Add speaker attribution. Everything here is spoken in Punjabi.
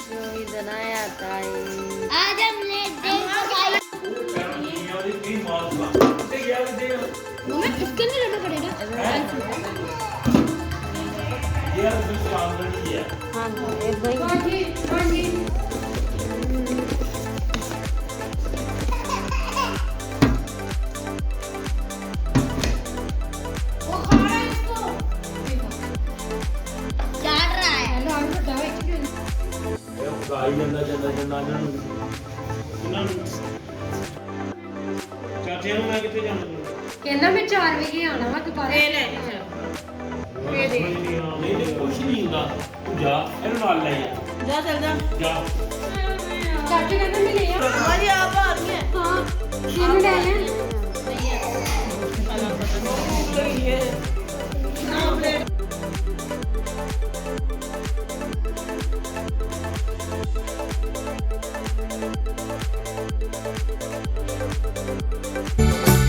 Speaker 1: इतना आता है।
Speaker 2: आज हम लेट डे मम्मी इसके लिए लेना पड़ेगा
Speaker 1: हाँ जी
Speaker 2: चाट रहा है
Speaker 3: ਆਈ ਜਾਂਦਾ ਜਾਂਦਾ ਜਾਂਦਾ ਇਹਨਾਂ ਨੂੰ ਚਾਚੇ ਨੂੰ ਮੈਂ ਕਿੱਥੇ ਜਾਣਾ
Speaker 4: ਕਹਿੰਦਾ ਮੈਂ 4 ਵਜੇ ਆਣਾ ਵਾ ਦੁਬਾਰਾ
Speaker 1: ये ले
Speaker 3: ਨਹੀਂ ਨਹੀਂ ਕੁਛ ਨਹੀਂ ਹੁੰਦਾ ਤੂੰ ਜਾ ਇਹਨੂੰ ਨਾਲ ਲੈ
Speaker 1: जा चल जा
Speaker 3: ਜਾ
Speaker 4: ਚਾਚੂ ਕਹਿੰਦਾ ਮੈਂ ਲੈ ਆ
Speaker 1: हमारी आप आ रही है
Speaker 4: ਹਾਂ ਇਹਨੂੰ ਲੈ ਆ
Speaker 1: सही है ना प्लेट
Speaker 2: Thank